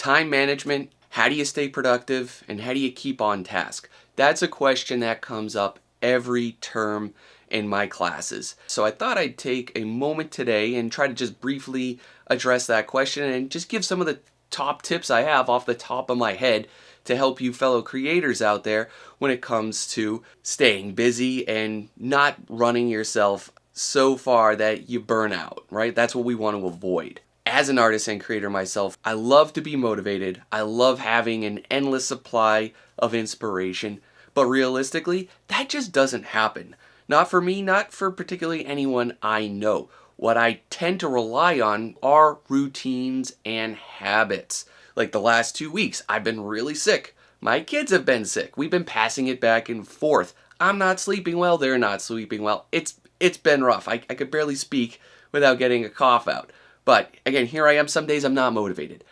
Time management, how do you stay productive, and how do you keep on task? That's a question that comes up every term in my classes. So I thought I'd take a moment today and try to just briefly address that question and just give some of the top tips I have off the top of my head to help you fellow creators out there when it comes to staying busy and not running yourself so far that you burn out, right? That's what we want to avoid. As an artist and creator myself, I love to be motivated. I love having an endless supply of inspiration, but realistically, that just doesn't happen. Not for me, not for particularly anyone I know. What I tend to rely on are routines and habits. Like the last 2 weeks, I've been really sick. My kids have been sick. We've been passing it back and forth. I'm not sleeping well, they're not sleeping well. It's been rough. I could barely speak without getting a cough out. But again, here I am. Some days I'm not motivated.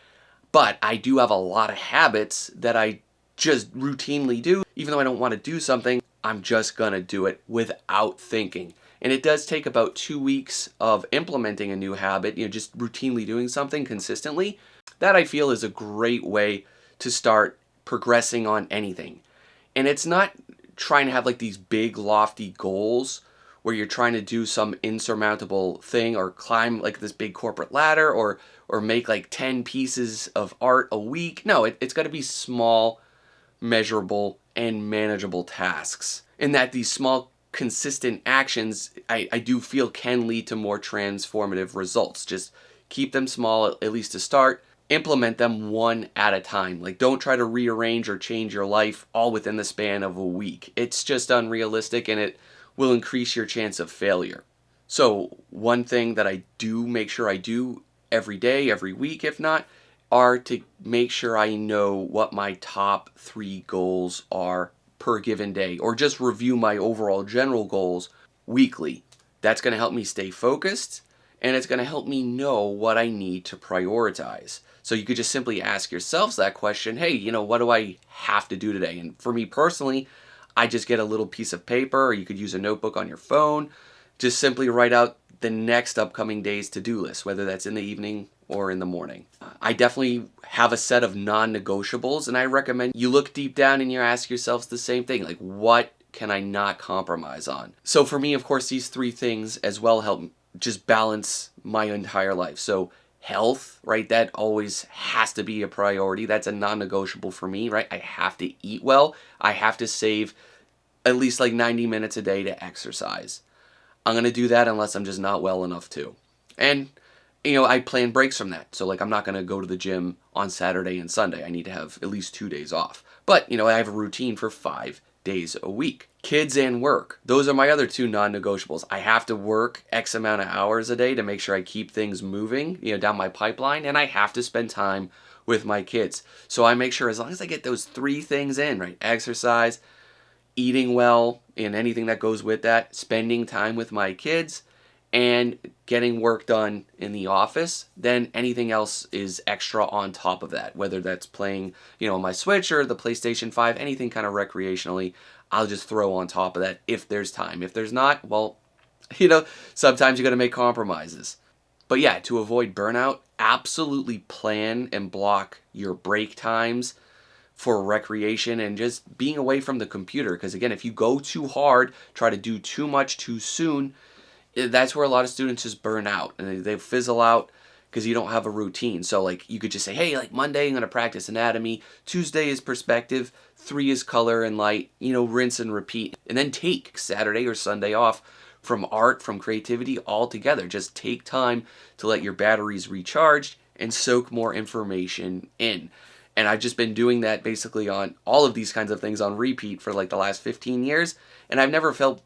But I do have a lot of habits that I just routinely do. Even though I don't want to do something, I'm just going to do it without thinking. And it does take about 2 weeks of implementing a new habit, just routinely doing something consistently. That I feel is a great way to start progressing on anything. And it's not trying to have like these big lofty goals where you're trying to do some insurmountable thing or climb like this big corporate ladder or make like 10 pieces of art a week. No, it's got to be small, measurable, and manageable tasks. And that these small, consistent actions, I do feel can lead to more transformative results. Just keep them small, at least to start. Implement them one at a time. Like, don't try to rearrange or change your life all within the span of a week. It's just unrealistic, and it will increase your chance of failure. So one thing that I do make sure I do every day, every week if not, are to make sure I know what my top 3 goals are per given day, or just review my overall general goals weekly. That's going to help me stay focused, and it's going to help me know what I need to prioritize. So you could just simply ask yourselves that question, hey, what do I have to do today? And for me personally, I just get a little piece of paper, or you could use a notebook on your phone. Just simply write out the next upcoming day's to-do list, whether that's in the evening or in the morning. I definitely have a set of non-negotiables, and I recommend you look deep down and you ask yourselves the same thing, like, what can I not compromise on? So for me, of course, these 3 things as well help just balance my entire life. So health, right? That always has to be a priority. That's a non-negotiable for me, right? I have to eat well. I have to save at least like 90 minutes a day to exercise. I'm going to do that unless I'm just not well enough to. And, I plan breaks from that. So like I'm not going to go to the gym on Saturday and Sunday. I need to have at least 2 days off. But, I have a routine for 5 days a week. Kids and work. Those are my other 2 non-negotiables. I have to work X amount of hours a day to make sure I keep things moving, down my pipeline, and I have to spend time with my kids. So I make sure as long as I get those 3 things in, right? Exercise, eating well, and anything that goes with that, spending time with my kids, and getting work done in the office, then anything else is extra on top of that. Whether that's playing, my Switch or the PlayStation 5, anything kind of recreationally, I'll just throw on top of that if there's time. If there's not, well, sometimes you got to make compromises. But yeah, to avoid burnout, absolutely plan and block your break times for recreation and just being away from the computer. Because again, if you go too hard, try to do too much too soon, that's where a lot of students just burn out and they fizzle out because you don't have a routine. So like you could just say, hey, like Monday I'm going to practice anatomy, Tuesday is perspective, 3 is color and light, rinse and repeat. And then take Saturday or Sunday off from art, from creativity altogether. Just take time to let your batteries recharge and soak more information in. And I've just been doing that basically on all of these kinds of things on repeat for like the last 15 years. And I've never felt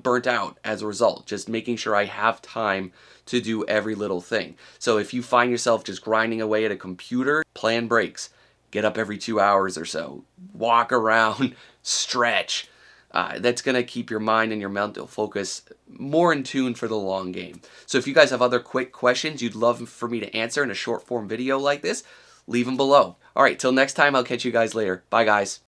burnt out as a result, just making sure I have time to do every little thing. So if you find yourself just grinding away at a computer, plan breaks. Get up every 2 hours or so. Walk around, stretch. That's going to keep your mind and your mental focus more in tune for the long game. So if you guys have other quick questions you'd love for me to answer in a short form video like this, leave them below. All right, till next time, I'll catch you guys later. Bye, guys.